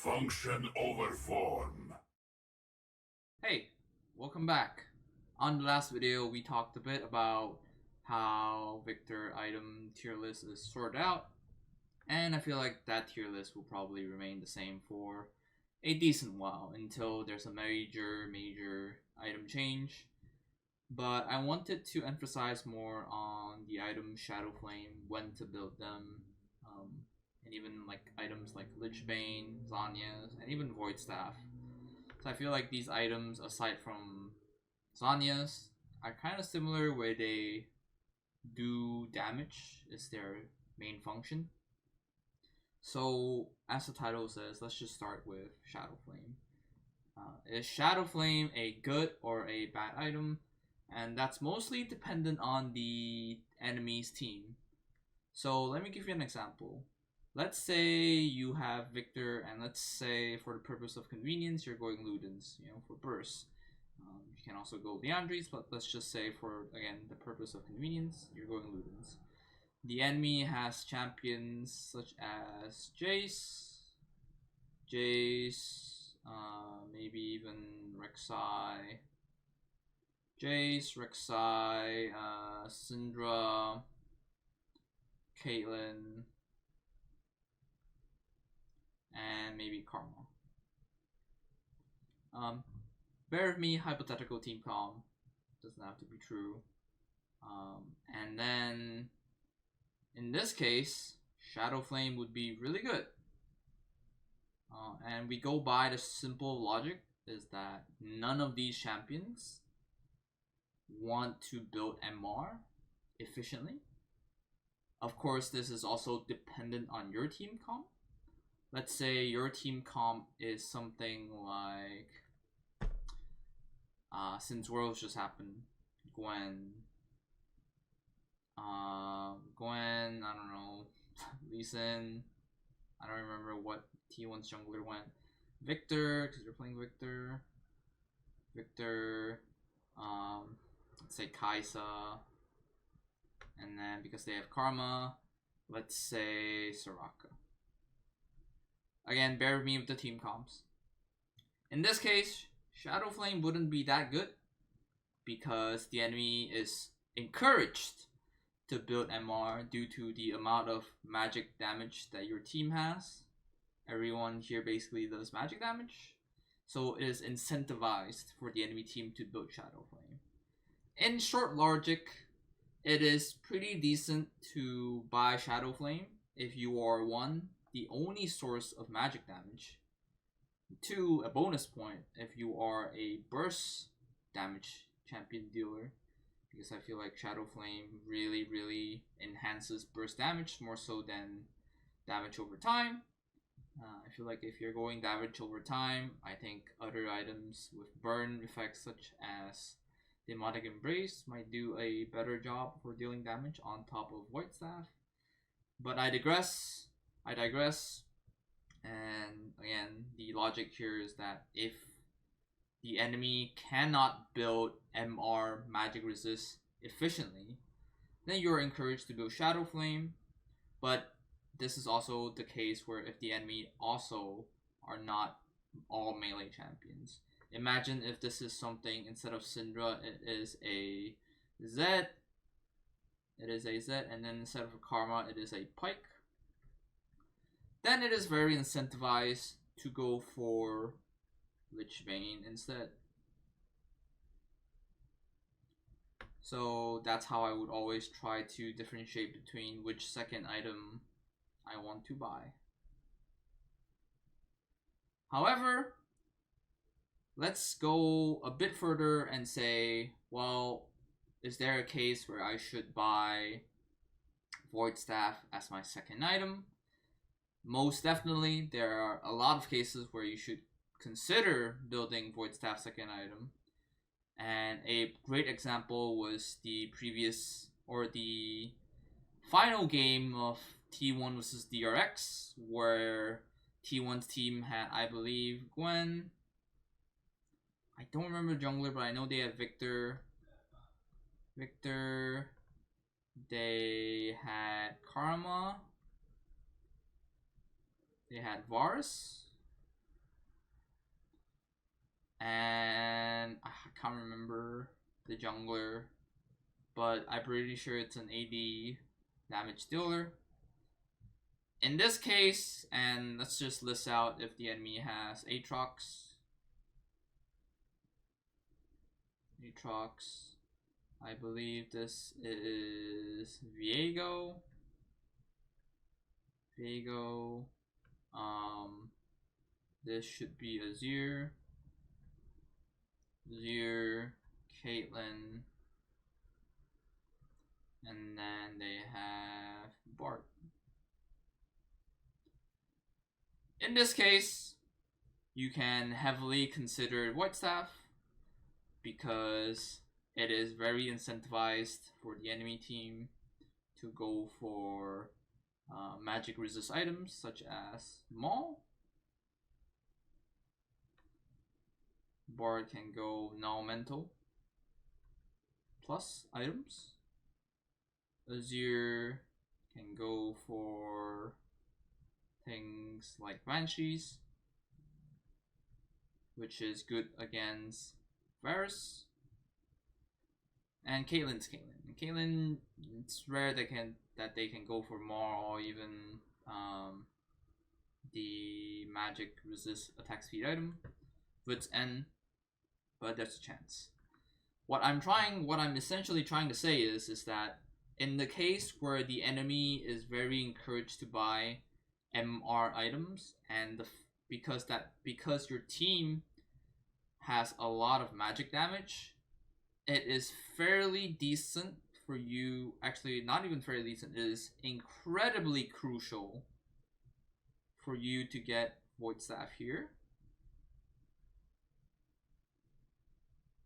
Function over form. Hey, welcome back. On the last video, we talked a bit about how Viktor item tier list is sorted out, and I feel like that tier list will probably remain the same for a decent while until there's a major item change. But I wanted to emphasize more on the item Shadowflame, when to build them, um, and even like items like Lichbane, Zanya's, and even Void Staff. So I feel like these items, aside from Zanya's, are kind of similar where they do damage is their main function. So as the title says, let's just start with Shadowflame. Is Shadowflame a good or a bad item? And that's mostly dependent on the enemy's team. So let me give you an example. Let's say you have Viktor, and let's say for the purpose of convenience, you're going Ludens, for burst. You can also go Leandries, but let's just say for, again, the purpose of convenience, you're going Ludens. The enemy has champions such as Jace, maybe even Rek'Sai, Syndra, Caitlyn, and maybe Karma. Bear with me, hypothetical team comp. Doesn't have to be true. And then, in this case, Shadowflame would be really good. And we go by the simple logic is that none of these champions want to build MR efficiently. Of course, this is also dependent on your team comp. Let's say your team comp is something like, since Worlds just happened, Gwen, I don't know, Lee Sin, I don't remember what T1's jungler went. Viktor, because you're playing Viktor, let's say Kaisa, and then because they have Karma, let's say Soraka. Again, bear with me with the team comps. In this case, Shadowflame wouldn't be that good because the enemy is encouraged to build MR due to the amount of magic damage that your team has. Everyone here basically does magic damage, so it is incentivized for the enemy team to build Shadowflame. In short logic, it is pretty decent to buy Shadowflame if you are, one, the only source of magic damage, two, a bonus point if you are a burst damage champion dealer, because I feel like Shadowflame really enhances burst damage more so than damage over time. I feel like if you're going damage over time, I think other items with burn effects such as Demonic Embrace might do a better job for dealing damage on top of Void Staff. But I digress. And again, the logic here is that if the enemy cannot build MR magic resist efficiently, then you're encouraged to build Shadowflame. But this is also the case where if the enemy also are not all melee champions. Imagine if this is something, instead of Syndra, it is a Zed. And then instead of a Karma, it is a Pike. Then it is very incentivized to go for Lichbane instead. So that's how I would always try to differentiate between which second item I want to buy. However, let's go a bit further and say, well, is there a case where I should buy Void Staff as my second item? Most definitely, there are a lot of cases where you should consider building Void Staff second item. And a great example was the final game of T1 versus DRX, where T1's team had, I believe, Gwen. I don't remember jungler, but I know they had Viktor. They had Karma. They had Varus. and I can't remember the jungler, but I'm pretty sure it's an AD damage dealer. In this case, and let's just list out if the enemy has Aatrox. I believe this is Viego. This should be Azir, Caitlyn, and then they have Bart. In this case, you can heavily consider Whitestaff because it is very incentivized for the enemy team to go for magic resist items such as Maul. Bard can go null mental plus items. Azir can go for things like Banshees, which is good against Varus. And Caitlyn, it's rare that they can go for Maul or even the magic resist attack speed item. Wits End, but there's a chance. What I'm essentially trying to say is that in the case where the enemy is very encouraged to buy MR items, and because your team has a lot of magic damage, it is fairly decent for you. Actually, not even fairly decent. It is incredibly crucial for you to get Void Staff here.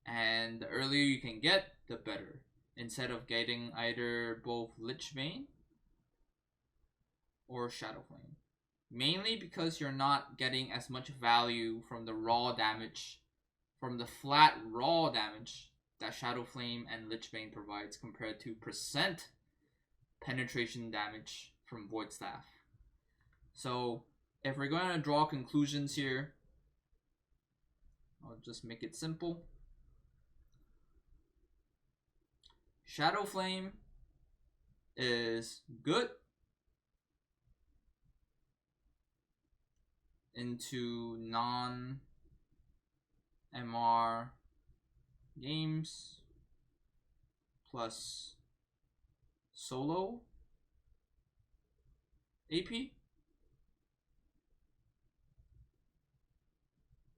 And the earlier you can get, the better. Instead of getting either both Lichbane or Shadowflame. Mainly because you're not getting as much value from the raw damage, from the flat raw damage that Shadowflame and Lichbane provides compared to percent penetration damage from Void Staff. So if we're going to draw conclusions here, I'll just make it simple. Shadowflame is good into non-MR games plus solo AP.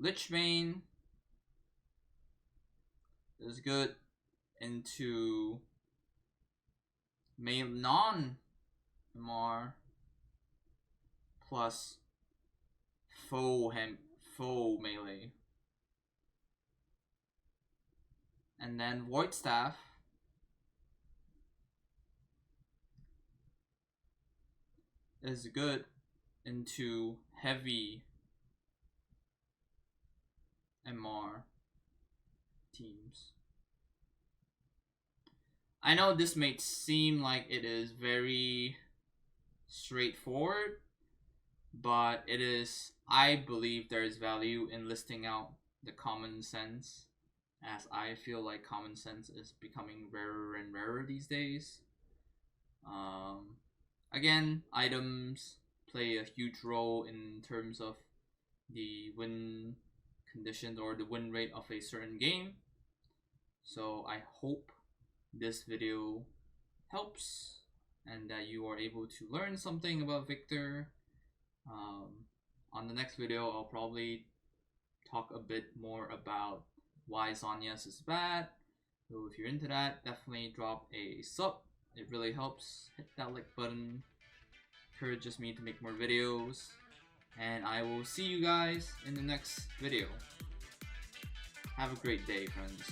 Lichbane is good into non-MR plus faux melee. And then Void Staff is good into heavy MR teams. I know this may seem like it is very straightforward, but it is. I believe there is value in listing out the common sense, as I feel like common sense is becoming rarer and rarer these days. Again, items play a huge role in terms of the win conditions or the win rate of a certain game. So I hope this video helps and that you are able to learn something about Viktor. On the next video, I'll probably talk a bit more about why Zhonya's is bad. So if you're into that, definitely drop a sub. It really helps. Hit that like button. Encourages me to make more videos. And I will see you guys in the next video. Have a great day, friends.